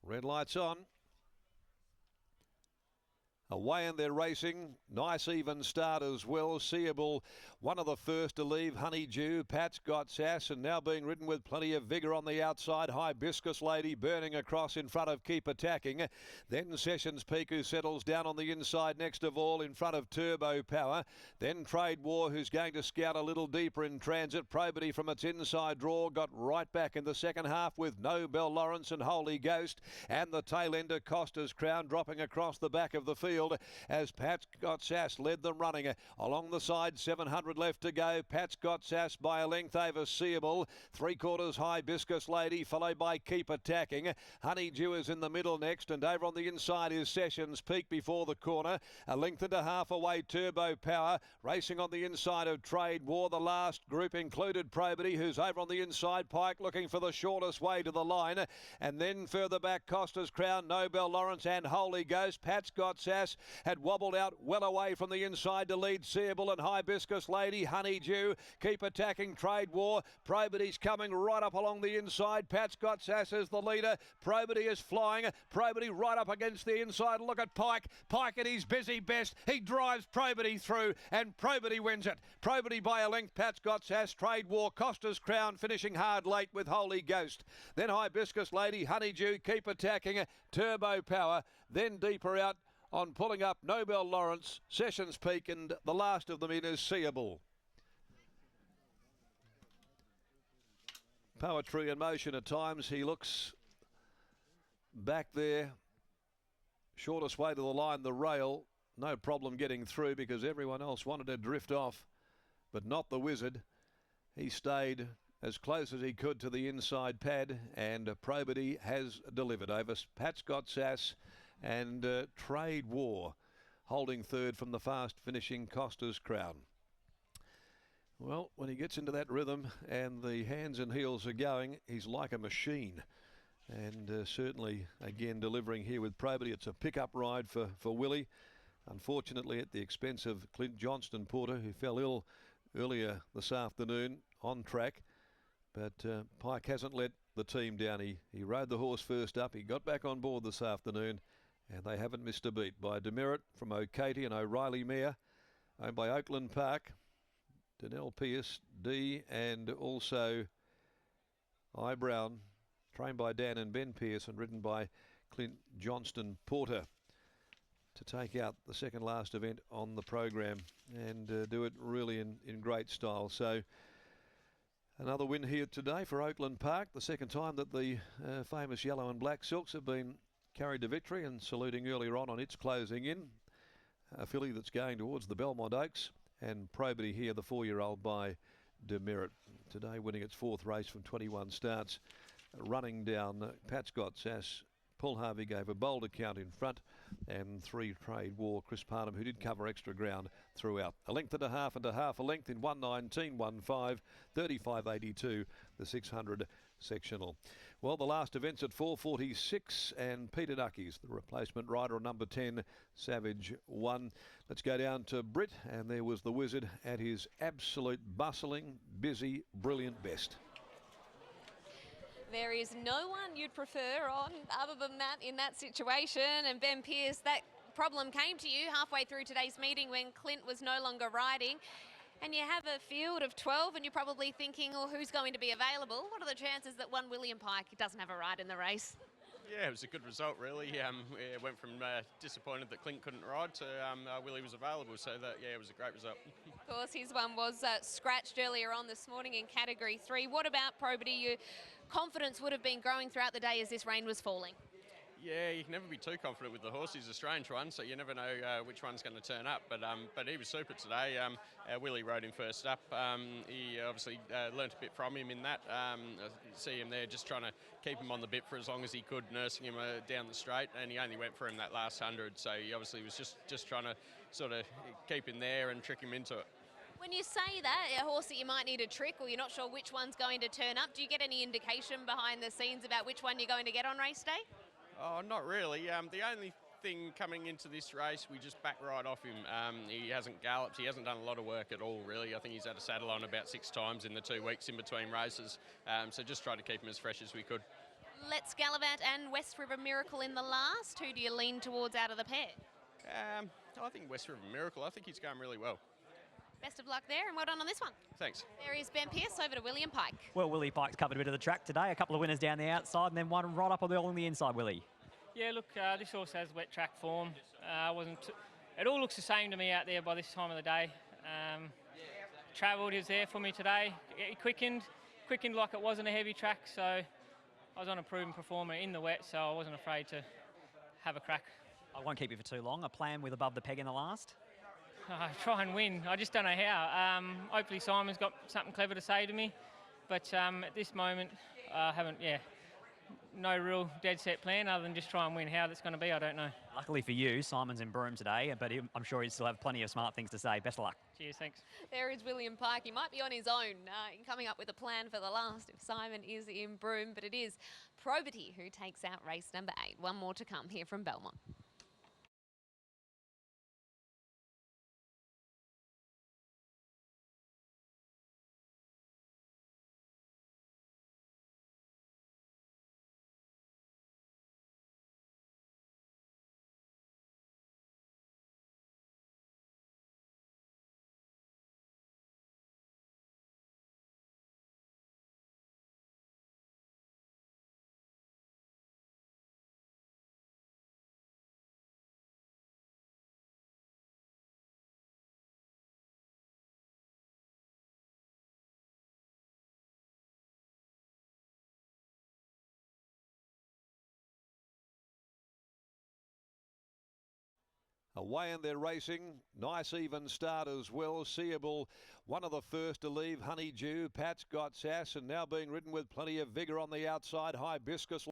Red light's on. Away and they're racing. Nice even start as well. Seeable, one of the first to leave. Honeydew, Pat's Got Sass, and now being ridden with plenty of vigour on the outside. Hibiscus Lady burning across in front of Keep Attacking. Then Sessions Peak, who settles down on the inside next of all in front of Turbo Power. Then Trade War, who's going to scout a little deeper in transit. Probity from its inside draw got right back in the second half with Nobel Lawrence and Holy Ghost. And the tail ender Costa's Crown dropping across the back of the field as Pat's Got Sass led them running. Along the side, 700 left to go. Pat's Got Sass by a length over Seeable. 3/4 Hibiscus Lady, followed by Keep Attacking. Honeydew is in the middle next, and over on the inside is Sessions Peak before the corner. A length and a half away, Turbo Power. Racing on the inside of Trade War. The last group included Probity, who's over on the inside. Pike looking for the shortest way to the line. And then further back, Costa's Crown, Nobel Lawrence and Holy Ghost. Pat's Got Sass had wobbled out well away from the inside to lead Seeable and Hibiscus Lady. Honeydew, Keep Attacking, Trade War. Probity's coming right up along the inside. Pat's Got Sass is the leader. Probity is flying. Probity right up against the inside. Look at Pike. Pike at his busy best. He drives Probity through and Probity wins it. Probity by a length. Pat's Got Sass, Trade War, Costa's Crown finishing hard late with Holy Ghost. Then Hibiscus Lady, Honeydew, Keep Attacking, Turbo Power. Then deeper out on pulling up Nobel Lawrence, Sessions Peak, and the last of them in is Seeable. Poetry in motion at times. He looks back there. Shortest way to the line, the rail. No problem getting through because everyone else wanted to drift off, but not the Wizard. He stayed as close as he could to the inside pad, and Probity has delivered over Pat's Got Sass and Trade War holding third from the fast finishing Costa's Crown. Well, when he gets into that rhythm and the hands and heels are going, he's like a machine. And certainly, again, delivering here with Probity. It's a pickup ride for Willie. Unfortunately, at the expense of Clint Johnston Porter, who fell ill earlier this afternoon on track. But Pike hasn't let the team down. He rode the horse first up. He got back on board this afternoon, and they haven't missed a beat. By Demerit from O'Katy and O'Reilly Mare, owned by Oakland Park, Danelle Pierce, D, and also I Brown, trained by Dan and Ben Pierce and ridden by Clint Johnston Porter, to take out the second last event on the program and do it really in great style. So another win here today for Oakland Park, the second time that the famous yellow and black silks have been carried to victory, and saluting earlier on its closing in. A filly that's going towards the Belmont Oaks, and Probity here, the 4-year-old by Demerit. Today winning its fourth race from 21 starts, running down Pat's Got Sass. Paul Harvey gave a bold account in front, and 3 Trade War, Chris Parnham, who did cover extra ground throughout. A length and a half a length in 1:19.15, 35.82, the 600 sectional. Well, the last event's at 4:46, and Peter Duckies, the replacement rider on number 10, Savage, won. Let's go down to Britt, and there was the Wizard at his absolute bustling, busy, brilliant best. There is no one you'd prefer on other than that in that situation. And Ben Pierce, that problem came to you halfway through today's meeting when Clint was no longer riding. And you have a field of 12 and you're probably thinking, oh, who's going to be available? What are the chances that one William Pike doesn't have a ride in the race? Yeah, it was a good result, really. It went from disappointed that Clint couldn't ride to Willie was available. So, it was a great result. Of course, his one was scratched earlier on this morning in Category 3. What about Probity? Your confidence would have been growing throughout the day as this rain was falling. Yeah, you can never be too confident with the horse. He's a strange one, so you never know which one's going to turn up. But he was super today. Willie rode him first up. He obviously learnt a bit from him in that. I see him there just trying to keep him on the bit for as long as he could, nursing him down the straight. And he only went for him that last 100, so he obviously was just trying to sort of keep him there and trick him into it. When you say that, a horse that you might need a trick or you're not sure which one's going to turn up, do you get any indication behind the scenes about which one you're going to get on race day? Oh, not really. The only thing coming into this race, we just back right off him. He hasn't galloped. He hasn't done a lot of work at all, really. I think he's had a saddle on about 6 times in the 2 weeks in between races. So just try to keep him as fresh as we could. Let's Gallivant and West River Miracle in the last. Who do you lean towards out of the pair? I think West River Miracle. I think he's going really well. Best of luck there and well done on this one. Thanks. There is Ben Pearce over to William Pike. Well, Willie Pike's covered a bit of the track today. A couple of winners down the outside and then one right up on the inside, Willie. Yeah, look, this horse has wet track form. It all looks the same to me out there by this time of the day. Travelled, he was there for me today. He quickened like it wasn't a heavy track, so I was on a proven performer in the wet, so I wasn't afraid to have a crack. I won't keep you for too long. A plan with above the peg in the last? Try and win. I just don't know how. Hopefully Simon's got something clever to say to me, but at this moment, I haven't, no real dead set plan other than just try and win. How that's going to be, I don't know. Luckily for you, Simon's in Broome today, but I'm sure he'll still have plenty of smart things to say. Best of luck. Cheers, thanks. There is William Pike. He might be on his own in coming up with a plan for the last if Simon is in Broome, but it is Probity who takes out race number 8. One more to come here from Belmont. Away in their racing, nice even start as well. Seeable, one of the first to leave. Honeydew, Pat's got sass and now being ridden with plenty of vigour on the outside. Hibiscus